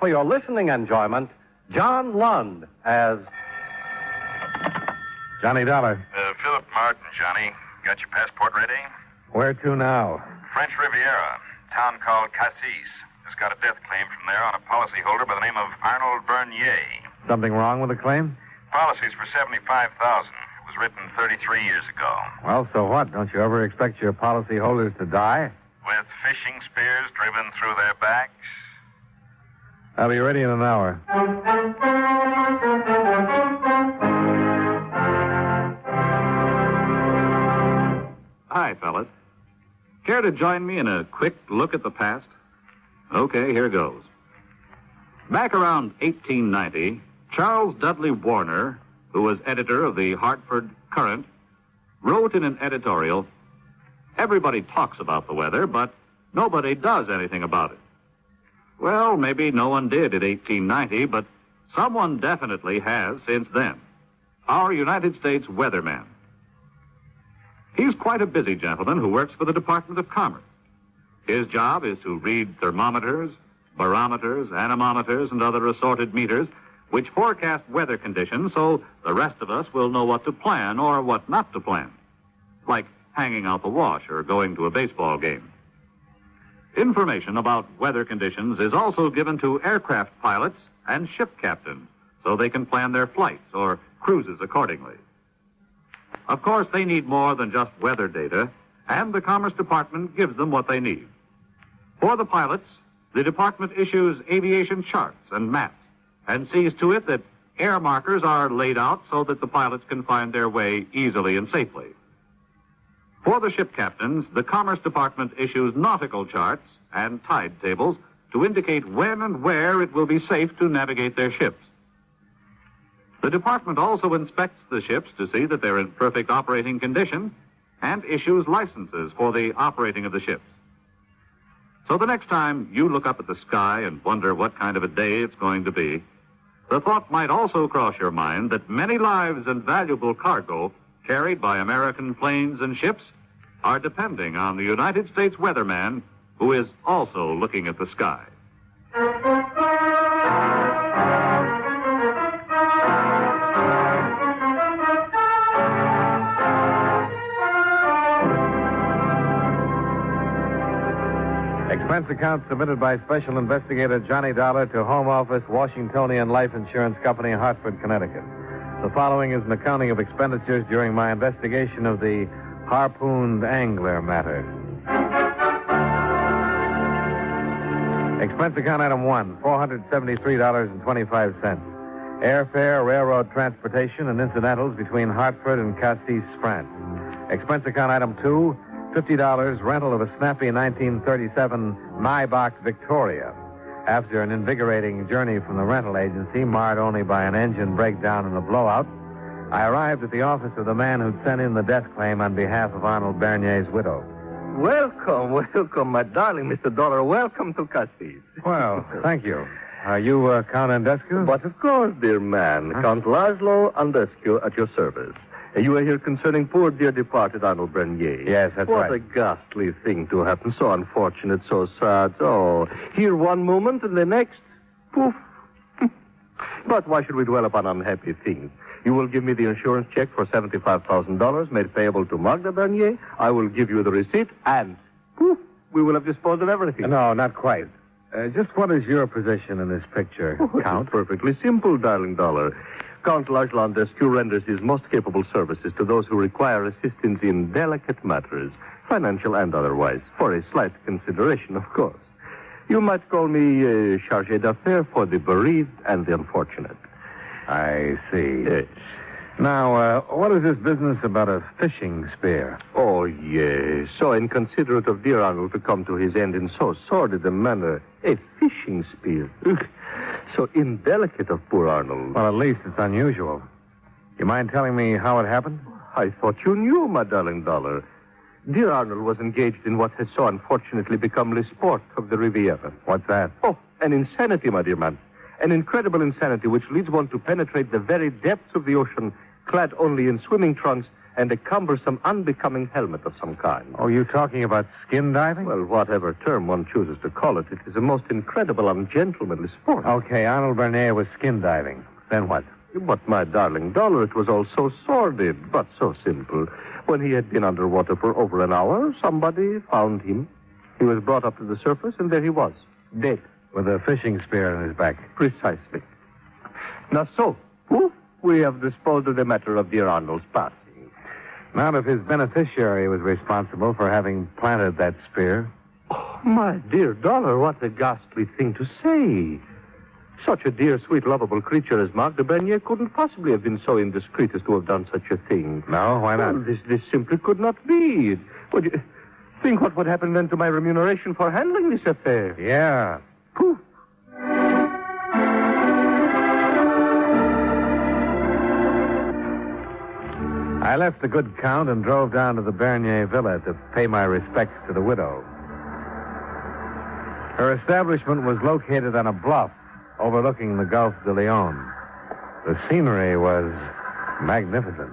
for your listening enjoyment, John Lund as... Johnny Dollar. Philip Martin, Johnny. Got your passport ready? Where to now? French Riviera, town called Cassis. Just got a death claim from there on a policyholder by the name of Arnold Bernier. Something wrong with the claim? Policy's for $75,000. It was written 33 years ago. Well, so what? Don't you ever expect your policyholders to die? With fishing spears driven through their backs? I'll be ready in an hour. Hi, fellas. Care to join me in a quick look at the past? Okay, here goes. Back around 1890, Charles Dudley Warner, who was editor of the Hartford Courant, wrote in an editorial, "Everybody talks about the weather, but nobody does anything about it." Well, maybe no one did in 1890, but someone definitely has since then. Our United States weatherman. He's quite a busy gentleman who works for the Department of Commerce. His job is to read thermometers, barometers, anemometers, and other assorted meters which forecast weather conditions so the rest of us will know what to plan or what not to plan, like hanging out the wash or going to a baseball game. Information about weather conditions is also given to aircraft pilots and ship captains so they can plan their flights or cruises accordingly. Of course, they need more than just weather data, and the Commerce Department gives them what they need. For the pilots, the department issues aviation charts and maps and sees to it that air markers are laid out so that the pilots can find their way easily and safely. For the ship captains, the Commerce Department issues nautical charts and tide tables to indicate when and where it will be safe to navigate their ships. The department also inspects the ships to see that they're in perfect operating condition and issues licenses for the operating of the ships. So the next time you look up at the sky and wonder what kind of a day it's going to be, the thought might also cross your mind that many lives and valuable cargo carried by American planes and ships are depending on the United States weatherman who is also looking at the sky. Expense account submitted by Special Investigator Johnny Dollar to Home Office, Washingtonian Life Insurance Company, Hartford, Connecticut. The following is an accounting of expenditures during my investigation of the Harpooned angler matter. Expense account item 1, $473.25. Airfare, railroad transportation, and incidentals between Hartford and Cassis, France. Expense account item 2, $50 rental of a snappy 1937 Maybach Victoria. After an invigorating journey from the rental agency, marred only by an engine breakdown and a blowout, I arrived at the office of the man who'd sent in the death claim on behalf of Arnold Bernier's widow. Welcome, my darling Mr. Dollar. Welcome to Cassis. Well, thank you. Are you Count Andescu? But of course, dear man. Count Laszlo Andescu at your service. You are here concerning poor dear departed Arnold Bernier. Yes, that's right. What a ghastly thing to happen. So unfortunate, so sad. Oh, here one moment and the next, poof. But why should we dwell upon unhappy things? You will give me the insurance check for $75,000 made payable to Magda Bernier. I will give you the receipt and, poof, we will have disposed of everything. No, not quite. Just what is your position in this picture, Count? Perfectly simple, darling Dollar. Count Laszlo Andescu renders his most capable services to those who require assistance in delicate matters, financial and otherwise, for a slight consideration, of course. You might call me chargé d'affaires for the bereaved and the unfortunate. I see. Yes. Now, what is this business about a fishing spear? Oh, yes. So inconsiderate of dear Arnold to come to his end in so sordid a manner. A fishing spear. Ugh. So indelicate of poor Arnold. Well, at least it's unusual. You mind telling me how it happened? I thought you knew, my darling Dollar. Dear Arnold was engaged in what has so unfortunately become the sport of the Riviera. What's that? Oh, an insanity, my dear man. An incredible insanity which leads one to penetrate the very depths of the ocean, clad only in swimming trunks and a cumbersome, unbecoming helmet of some kind. Oh, you talking about skin diving? Well, whatever term one chooses to call it, it is a most incredible, ungentlemanly sport. Okay, Arnold Bernier was skin diving. Then what? But, my darling Dollar, it was all so sordid, but so simple. When he had been underwater for over an hour, somebody found him. He was brought up to the surface, and there he was, dead. With a fishing spear in his back. Precisely. Now, so, we have disposed of the matter of dear Arnold's passing. Not if his beneficiary was responsible for having planted that spear. Oh, my dear Dollar, what a ghastly thing to say. Such a dear, sweet, lovable creature as Marc de Bernier couldn't possibly have been so indiscreet as to have done such a thing. No, why not? Well, this simply could not be. Would you think what would happen then to my remuneration for handling this affair? Yeah. Poof. I left the good count and drove down to the Bernier villa to pay my respects to the widow. Her establishment was located on a bluff overlooking the Gulf de Leon. The scenery was magnificent.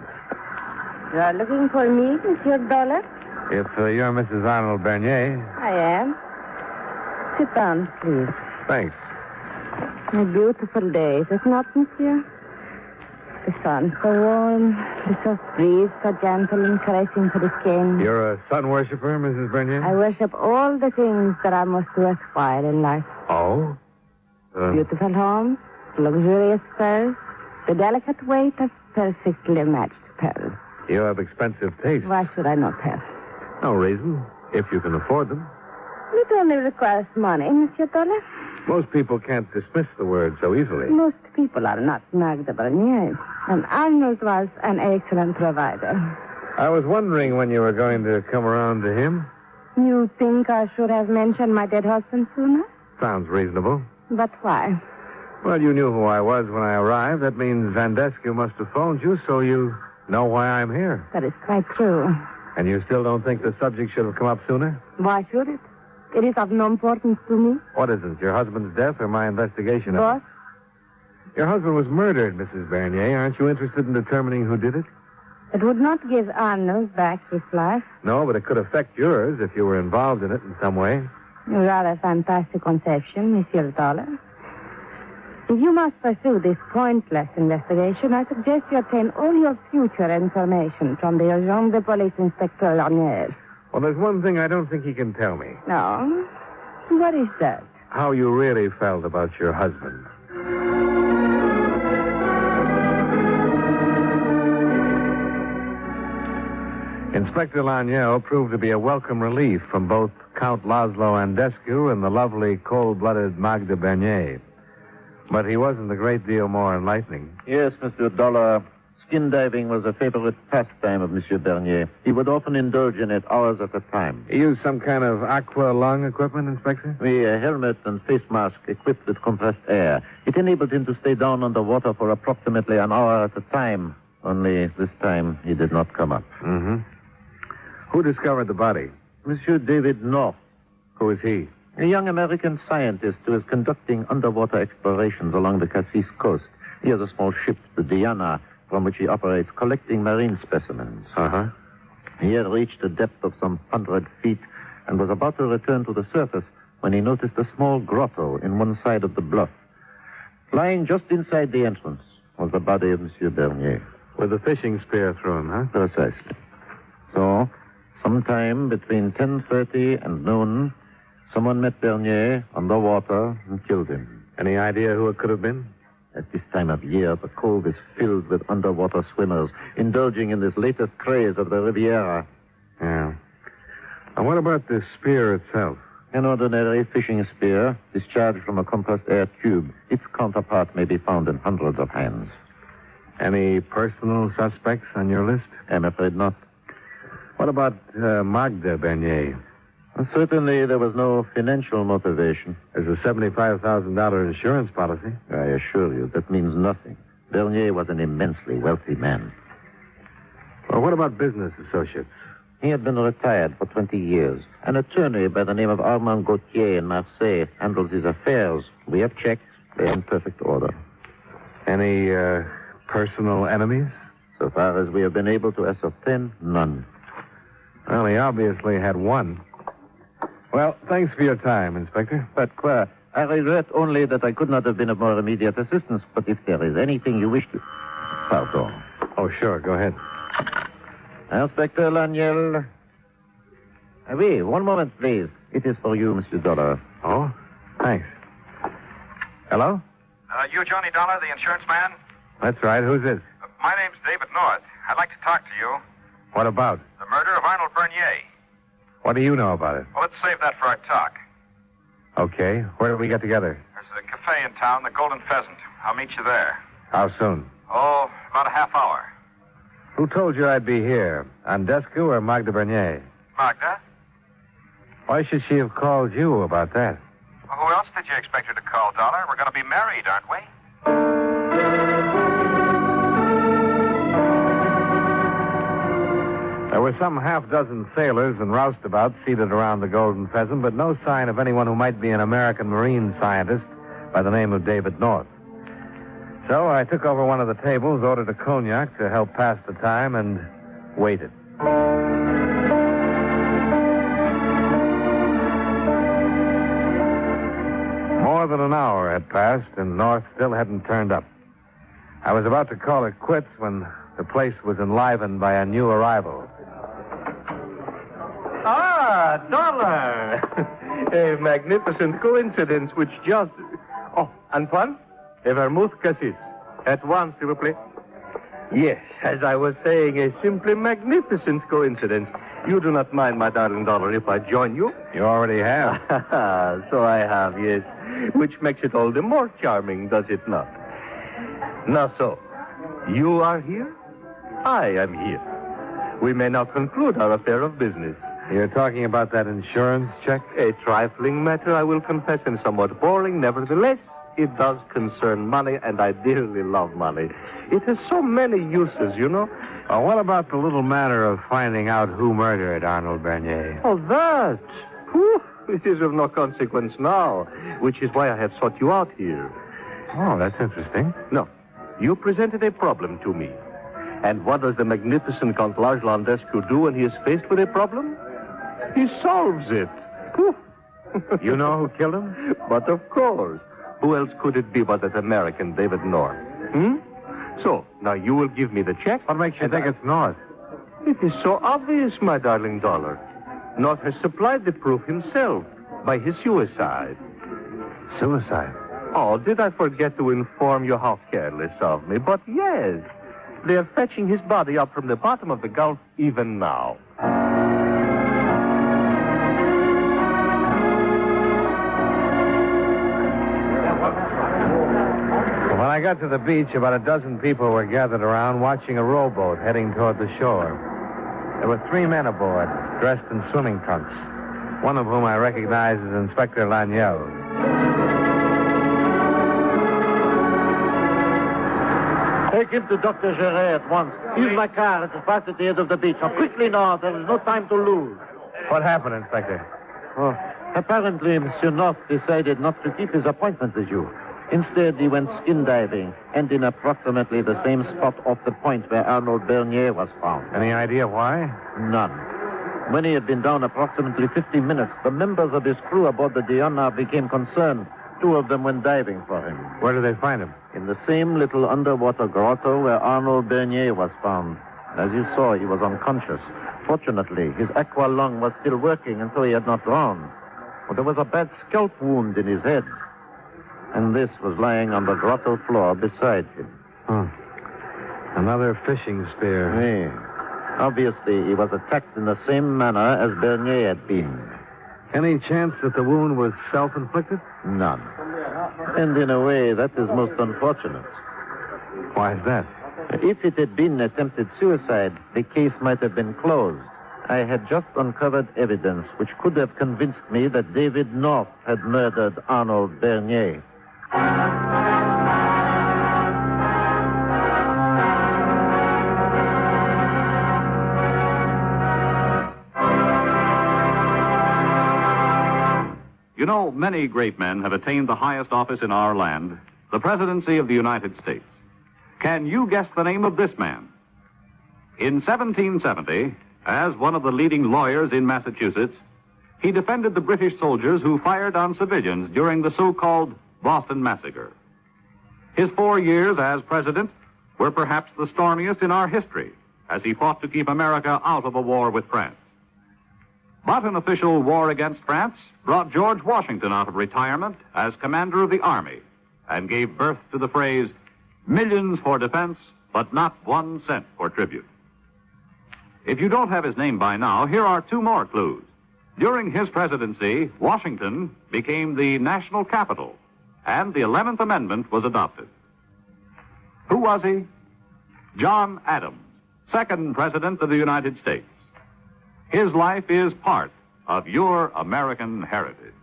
You are looking for me, Monsieur Dollar? If you're Mrs. Arnold Bernier. I am. Sit down, please. Thanks. A beautiful day, is it not, Monsieur? The sun so warm, the soft breeze so gentle and caressing to the skin. You're a sun worshiper, Mrs. Bernier? I worship all the things that are most worthwhile in life. Oh? Beautiful homes, luxurious furs, the delicate weight of perfectly matched pearls. You have expensive taste. Why should I not have? No reason, if you can afford them. It only requires money, Monsieur Dollar. Most people can't dismiss the word so easily. Most people are not Marc de Bernier. And Arnold was an excellent provider. I was wondering when you were going to come around to him. You think I should have mentioned my dead husband sooner? Sounds reasonable. But why? Well, you knew who I was when I arrived. That means Zandescu must have phoned you, so you know why I'm here. That is quite true. And you still don't think the subject should have come up sooner? Why should it? It is of no importance to me. What is it, your husband's death or my investigation of Both? it? Your husband was murdered, Mrs. Bernier. Aren't you interested in determining who did it? It would not give Arnold back his life. No, but it could affect yours if you were involved in it in some way. Rather fantastic conception, Monsieur Dollar. If you must pursue this pointless investigation, I suggest you obtain all your future information from the agent de police Inspector Larnier. Well, there's one thing I don't think he can tell me. No? What is that? How you really felt about your husband. Inspector Lagneau proved to be a welcome relief from both Count Laszlo Andescu and the lovely, cold-blooded Marc de Bernier. But he wasn't a great deal more enlightening. Yes, Monsieur Dollar. Skin diving was a favorite pastime of Monsieur Bernier. He would often indulge in it hours at a time. He used some kind of aqua lung equipment, Inspector? A helmet and face mask equipped with compressed air. It enabled him to stay down underwater for approximately an hour at a time. Only this time he did not come up. Mm-hmm. Who discovered the body? Monsieur David Mohr. Who is he? A young American scientist who is conducting underwater explorations along the Cassis coast. He has a small ship, the Diana, from which he operates, collecting marine specimens. Uh-huh. He had reached a depth of some 100 feet and was about to return to the surface when he noticed a small grotto in one side of the bluff. Lying just inside the entrance was the body of Monsieur Bernier. With a fishing spear through him, huh? Precisely. So, sometime between 10:30 and noon, someone met Bernier underwater and killed him. Any idea who it could have been? At this time of year, the cove is filled with underwater swimmers, indulging in this latest craze of the Riviera. Yeah. And what about the spear itself? An ordinary fishing spear discharged from a compressed air tube. Its counterpart may be found in hundreds of hands. Any personal suspects on your list? I'm afraid not. What about Marc de Bernier? Certainly, there was no financial motivation. There's a $75,000 insurance policy. I assure you, that means nothing. Bernier was an immensely wealthy man. Well, what about business associates? He had been retired for 20 years. An attorney by the name of Armand Gauthier in Marseille handles his affairs. We have checks. They're in perfect order. Any personal enemies? So far as we have been able to ascertain, none. Well, he obviously had one. Well, thanks for your time, Inspector. But, I regret only that I could not have been of more immediate assistance, but if there is anything you wish to... Pardon. Oh, sure. Go ahead. Inspector Laniel. Oui, one moment, please. It is for you, Monsieur Dollar. Oh, thanks. Hello? You Johnny Dollar, the insurance man? That's right. Who's this? My name's David North. I'd like to talk to you. What about? The murder of Arnold Bernier. What do you know about it? Well, let's save that for our talk. Okay. Where do we get together? There's a cafe in town, the Golden Pheasant. I'll meet you there. How soon? Oh, about a half hour. Who told you I'd be here? Andescu or Magda Bernier? Magda? Why should she have called you about that? Well, who else did you expect her to call, Dollar? We're going to be married, aren't we? There were some half-dozen sailors and roustabouts seated around the Golden Pheasant, but no sign of anyone who might be an American marine scientist by the name of David North. So I took over one of the tables, ordered a cognac to help pass the time, and waited. More than an hour had passed, and North still hadn't turned up. I was about to call it quits when the place was enlivened by a new arrival. Ah, Dollar! A magnificent coincidence which just... Oh, Antoine? A vermouth cassis. At once, s'il vous plaît. Yes, as I was saying, a simply magnificent coincidence. You do not mind, my darling Dollar, if I join you? You already have. So I have, yes. Which makes it all the more charming, does it not? Now so, you are here? I am here. We may now conclude our affair of business. You're talking about that insurance check? A trifling matter, I will confess, and somewhat boring. Nevertheless, it does concern money, and I dearly love money. It has so many uses, you know. What about the little matter of finding out who murdered Arnold Bernier? Oh, that. Whew, it is of no consequence now, which is why I have sought you out here. Oh, that's interesting. No, you presented a problem to me. And what does the magnificent Count Landescu do when he is faced with a problem? He solves it. Whew. You know who killed him? But of course. Who else could it be but that American David North? So, now you will give me the check. What makes you think it's North? It is so obvious, my darling Dollar. North has supplied the proof himself by his suicide. Suicide? Oh, did I forget to inform you how careless of me? But yes, they are fetching his body up from the bottom of the Gulf even now. When I got to the beach, about a dozen people were gathered around watching a rowboat heading toward the shore. There were 3 men aboard, dressed in swimming trunks, one of whom I recognized as Inspector Laniel. Take him to Dr. Gerard at once. Use my car. It is fast at the end of the beach. Now, quickly now. There is no time to lose. What happened, Inspector? Oh, apparently, Monsieur North decided not to keep his appointment with you. Instead, he went skin diving, and in approximately the same spot off the point where Arnold Bernier was found. Any idea why? None. When he had been down approximately 50 minutes, the members of his crew aboard the Diana became concerned. 2 of them went diving for him. Where did they find him? In the same little underwater grotto where Arnold Bernier was found. As you saw, he was unconscious. Fortunately, his aqua lung was still working, and so he had not drowned. But there was a bad scalp wound in his head. And this was lying on the grotto floor beside him. Another fishing spear. Yes. Obviously, he was attacked in the same manner as Bernier had been. Any chance that the wound was self-inflicted? None. And in a way, that is most unfortunate. Why is that? If it had been attempted suicide, the case might have been closed. I had just uncovered evidence which could have convinced me that David North had murdered Arnold Bernier. You know, many great men have attained the highest office in our land, the presidency of the United States. Can you guess the name of this man? In 1770, as one of the leading lawyers in Massachusetts, he defended the British soldiers who fired on civilians during the so-called Boston Massacre. His 4 years as president were perhaps the stormiest in our history, as he fought to keep America out of a war with France. But an official war against France brought George Washington out of retirement as commander of the Army and gave birth to the phrase, "Millions for defense, but not 1 cent for tribute." If you don't have his name by now, here are 2 more clues. During his presidency, Washington became the national capital, and the 11th Amendment was adopted. Who was he? John Adams, 2nd President of the United States. His life is part of your American heritage.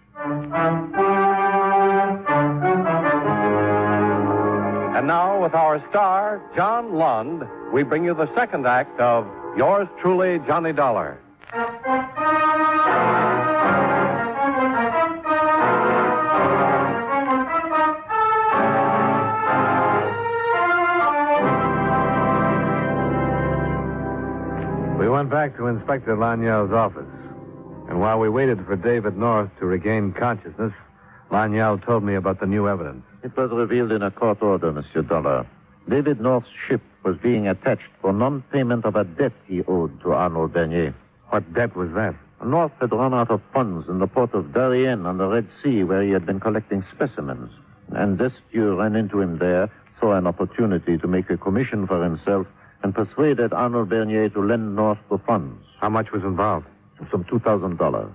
And now, with our star, John Lund, we bring you the second act of Yours Truly, Johnny Dollar. We went back to Inspector Lanyell's office. And while we waited for David North to regain consciousness, Lanyell told me about the new evidence. It was revealed in a court order, Monsieur Dollar. David North's ship was being attached for non-payment of a debt he owed to Arnold Bernier. What debt was that? North had run out of funds in the port of Darien on the Red Sea, where he had been collecting specimens. And Destiu ran into him there, saw an opportunity to make a commission for himself, and persuaded Arnold Bernier to lend North the funds. How much was involved? Some $2,000.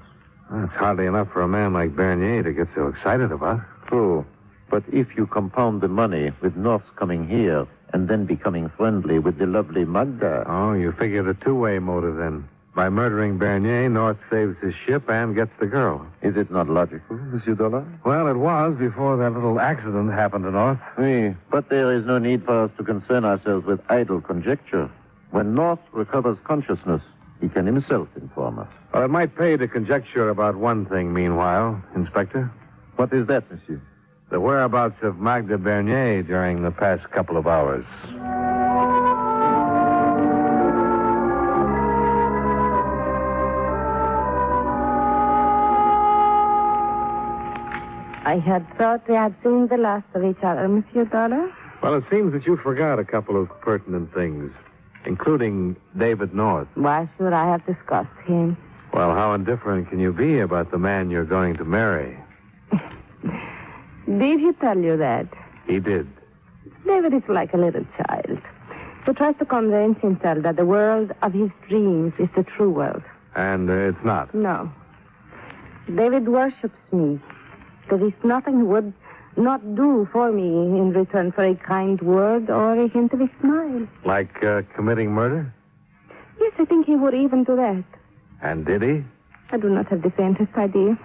That's hardly enough for a man like Bernier to get so excited about. True. But if you compound the money with North's coming here and then becoming friendly with the lovely Magda... Oh, you figured a two-way motive then. By murdering Bernier, North saves his ship and gets the girl. Is it not logical, Monsieur Dollar? Well, it was before that little accident happened to North. Oui, but there is no need for us to concern ourselves with idle conjecture. When North recovers consciousness, he can himself inform us. Well, it might pay to conjecture about one thing meanwhile, Inspector. What is that, Monsieur? The whereabouts of Magda Bernier during the past couple of hours. I had thought we had seen the last of each other, Monsieur Dollar. Well, it seems that you forgot a couple of pertinent things, including David North. Why should I have discussed him? Well, how indifferent can you be about the man you're going to marry? Did he tell you that? He did. David is like a little child who tries to convince himself that the world of his dreams is the true world. And it's not. No. David worships me. There is nothing he would not do for me in return for a kind word or a hint of a smile. Like committing murder? Yes, I think he would even do that. And did he? I do not have the faintest idea.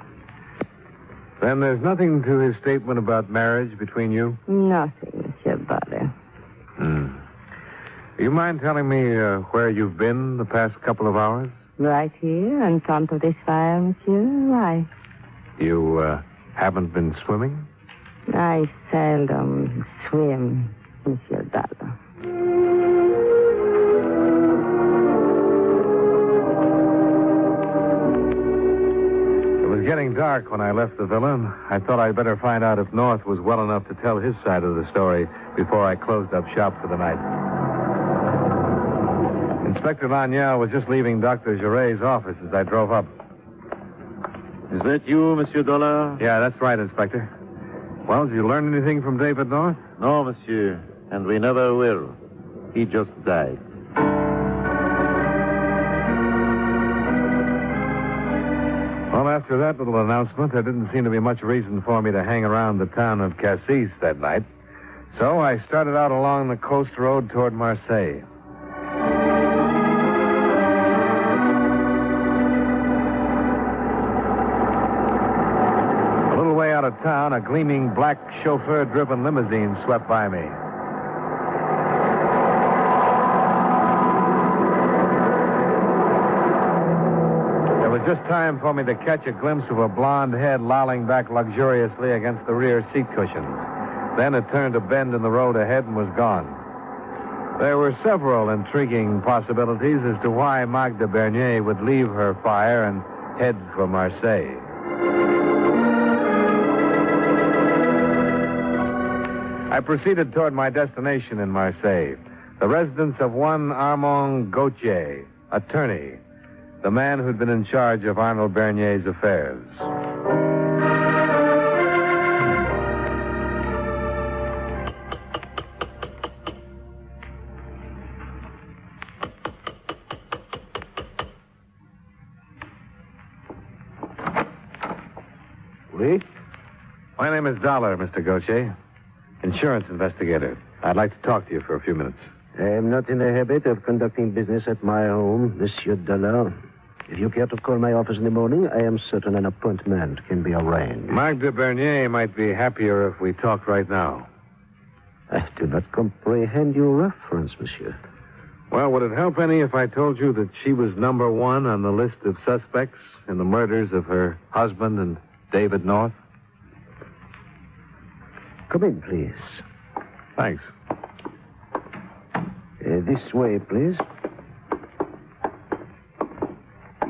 Then there's nothing to his statement about marriage between you? Nothing, Monsieur Dollar. Do you mind telling me where you've been the past couple of hours? Right here in front of this fire, Monsieur. Why? You haven't been swimming? I seldom swim, Monsieur Dollar. It was getting dark when I left the villa, and I thought I'd better find out if North was well enough to tell his side of the story before I closed up shop for the night. Inspector Lanyell was just leaving Dr. Girat's office as I drove up. Is that you, Monsieur Dollar? Yeah, that's right, Inspector. Well, did you learn anything from David North? No, Monsieur, and we never will. He just died. Well, after that little announcement, there didn't seem to be much reason for me to hang around the town of Cassis that night. So I started out along the coast road toward Marseille. A little way out of town, a gleaming black chauffeur-driven limousine swept by me. Just time for me to catch a glimpse of a blonde head lolling back luxuriously against the rear seat cushions. Then it turned a bend in the road ahead and was gone. There were several intriguing possibilities as to why Magda Bernier would leave her fire and head for Marseille. I proceeded toward my destination in Marseille, the residence of one Armand Gauthier, attorney, the man who'd been in charge of Arnold Bernier's affairs. Oui? My name is Dollar, Mr. Gauthier. Insurance investigator. I'd like to talk to you for a few minutes. I am not in the habit of conducting business at my home, Monsieur Dollar. If you care to call my office in the morning, I am certain an appointment can be arranged. Magda Bernier might be happier if we talked right now. I do not comprehend your reference, monsieur. Well, would it help any if I told you that she was number one on the list of suspects in the murders of her husband and David North? Come in, please. Thanks. This way, please.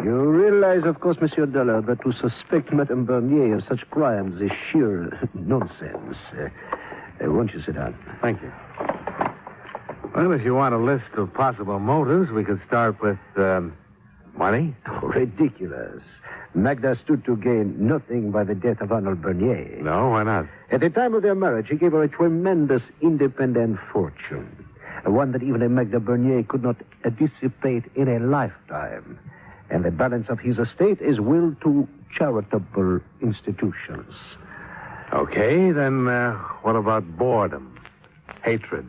You realize, of course, Monsieur Dollar, that to suspect Madame Bernier of such crimes is sheer nonsense. Won't you sit down? Thank you. Well, if you want a list of possible motives, we could start with, money. Oh, ridiculous. Magda stood to gain nothing by the death of Arnold Bernier. No, why not? At the time of their marriage, he gave her a tremendous independent fortune. One that even a Magda Bernier could not dissipate in a lifetime. And the balance of his estate is willed to charitable institutions. Okay, then what about boredom? Hatred?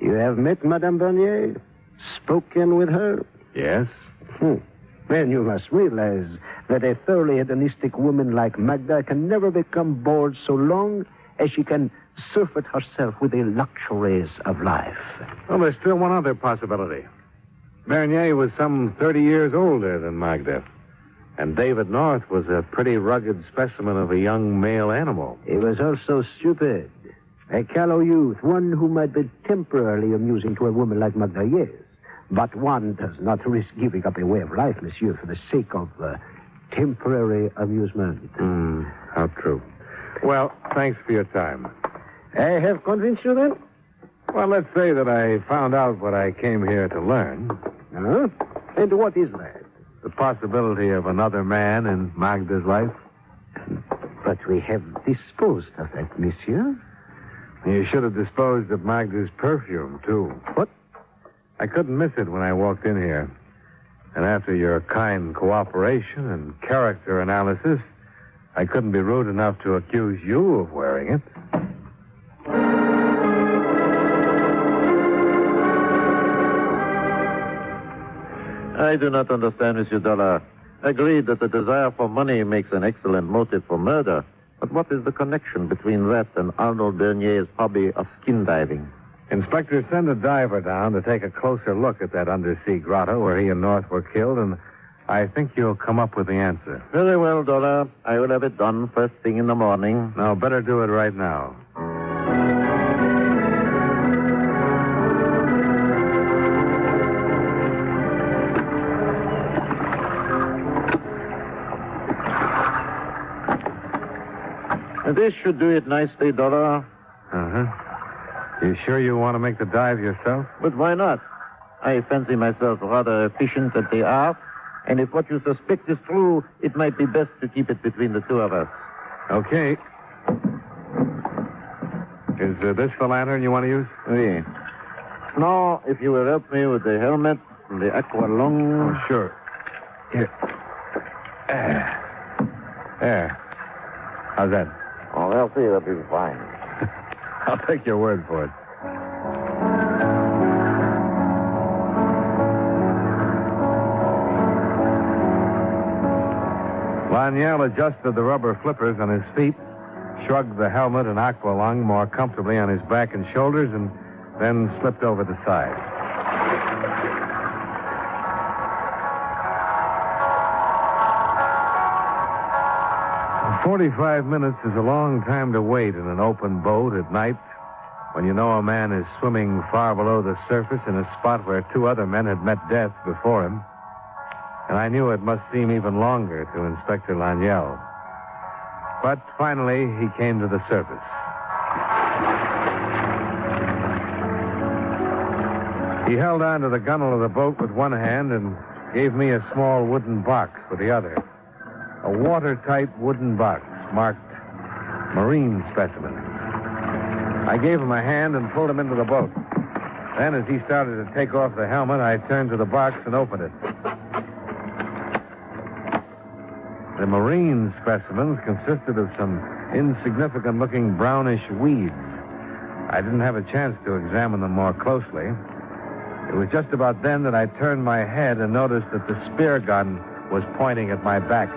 You have met Madame Bernier? Spoken with her? Yes. Then you must realize that a thoroughly hedonistic woman like Magda can never become bored so long as she can surfeit herself with the luxuries of life. Well, there's still one other possibility. Bernier was some 30 years older than Magda. And David North was a pretty rugged specimen of a young male animal. He was also stupid. A callow youth, one who might be temporarily amusing to a woman like Magda, yes. But one does not risk giving up a way of life, monsieur, for the sake of temporary amusement. How true. Well, thanks for your time. I have convinced you, then? Well, let's say that I found out what I came here to learn. Huh? And what is that? The possibility of another man in Magda's life. But we have disposed of that, monsieur. You should have disposed of Magda's perfume, too. What? I couldn't miss it when I walked in here. And after your kind cooperation and character analysis, I couldn't be rude enough to accuse you of wearing it. I do not understand, Monsieur Dollar. Agreed that the desire for money makes an excellent motive for murder. But what is the connection between that and Arnold Bernier's hobby of skin diving? Inspector, send a diver down to take a closer look at that undersea grotto where he and North were killed, and I think you'll come up with the answer. Very well, Dollar. I will have it done first thing in the morning. No, better do it right now. This should do it nicely, Dollar. You sure you want to make the dive yourself? But why not? I fancy myself rather efficient at the art, and if what you suspect is true, it might be best to keep it between the two of us. Okay. Is this the lantern you want to use? Oui. Now, if you will help me with the helmet, the aqua lung. Oh, sure. Here. There. How's that? Oh, merci, that'll be fine. I'll take your word for it. Laniel adjusted the rubber flippers on his feet, shrugged the helmet and aqualung more comfortably on his back and shoulders, and then slipped over the side. "45 minutes is a long time to wait in an open boat at night when you know a man is swimming far below the surface in a spot where two other men had met death before him. And I knew it must seem even longer to Inspector Laniel. But finally, he came to the surface. He held on to the gunwale of the boat with one hand and gave me a small wooden box with the other. A watertight wooden box marked marine specimens. I gave him a hand and pulled him into the boat. Then, as he started to take off the helmet, I turned to the box and opened it. The marine specimens consisted of some insignificant-looking brownish weeds. I didn't have a chance to examine them more closely. It was just about then that I turned my head and noticed that the spear gun was pointing at my back.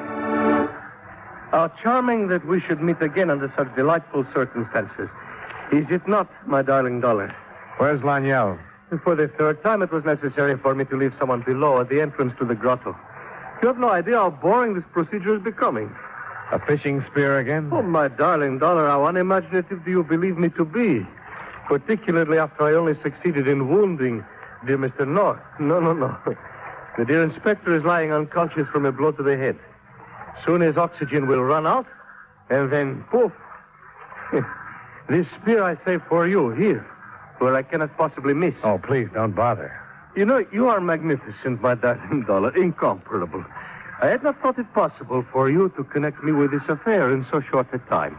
How charming that we should meet again under such delightful circumstances. Is it not, my darling Dollar? Where's Laniel? For the third time, it was necessary for me to leave someone below at the entrance to the grotto. You have no idea how boring this procedure is becoming. A fishing spear again? Oh, my darling Dollar, how unimaginative do you believe me to be? Particularly after I only succeeded in wounding dear Mr. North. No. The dear inspector is lying unconscious from a blow to the head. Soon his oxygen will run out, and then, poof. This spear I save for you, here, where I cannot possibly miss. Oh, please, don't bother. You know, you are magnificent, my darling Dollar, incomparable. I had not thought it possible for you to connect me with this affair in so short a time.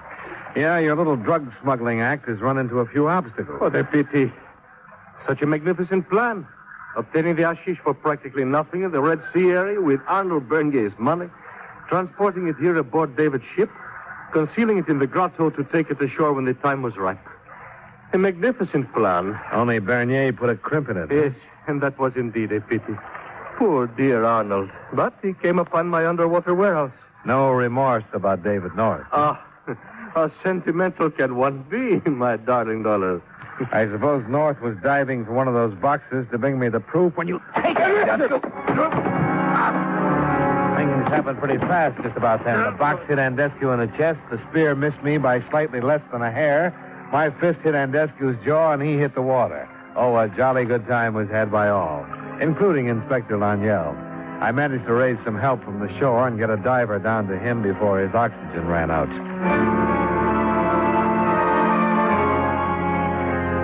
Yeah, your little drug smuggling act has run into a few obstacles. What a pity. Such a magnificent plan. Obtaining the hashish for practically nothing in the Red Sea area with Arnold Bernier's money, transporting it here aboard David's ship, concealing it in the grotto to take it ashore when the time was ripe. A magnificent plan. Only Bernier put a crimp in it. Yes, and that was indeed a pity. Poor dear Arnold. But he came upon my underwater warehouse. No remorse about David North. How sentimental can one be, my darling Dollar? I suppose North was diving for one of those boxes to bring me the proof when you take it. Things happened pretty fast just about then. The box hit Andescu in the chest. The spear missed me by slightly less than a hair. My fist hit Andescu's jaw, and he hit the water. Oh, a jolly good time was had by all, including Inspector Laniel. I managed to raise some help from the shore and get a diver down to him before his oxygen ran out.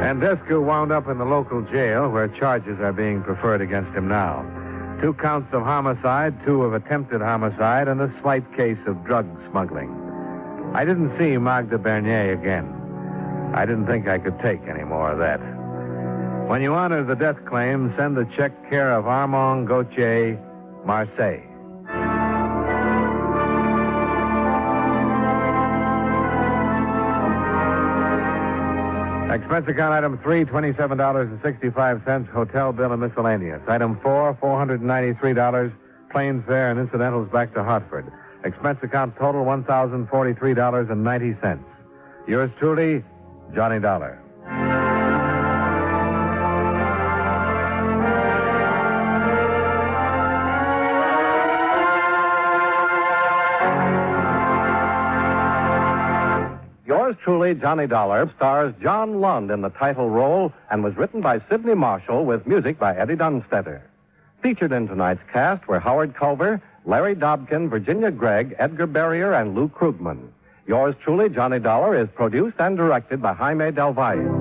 Andescu wound up in the local jail where charges are being preferred against him now. 2 counts of homicide, 2 of attempted homicide, and a slight case of drug smuggling. I didn't see Magda Bernier again. I didn't think I could take any more of that. When you honor the death claim, send the check care of Armand Gauthier, Marseille. Expense account item 3, $27.65, hotel bill and miscellaneous. Item 4, $493, plane fare and incidentals back to Hartford. Expense account total $1,043.90. Yours truly, Johnny Dollar. Yours truly, Johnny Dollar, stars John Lund in the title role and was written by Sidney Marshall with music by Eddie Dunstetter. Featured in tonight's cast were Howard Culver, Larry Dobkin, Virginia Gregg, Edgar Barrier, and Lou Krugman. Yours truly, Johnny Dollar, is produced and directed by Jaime Del Valle.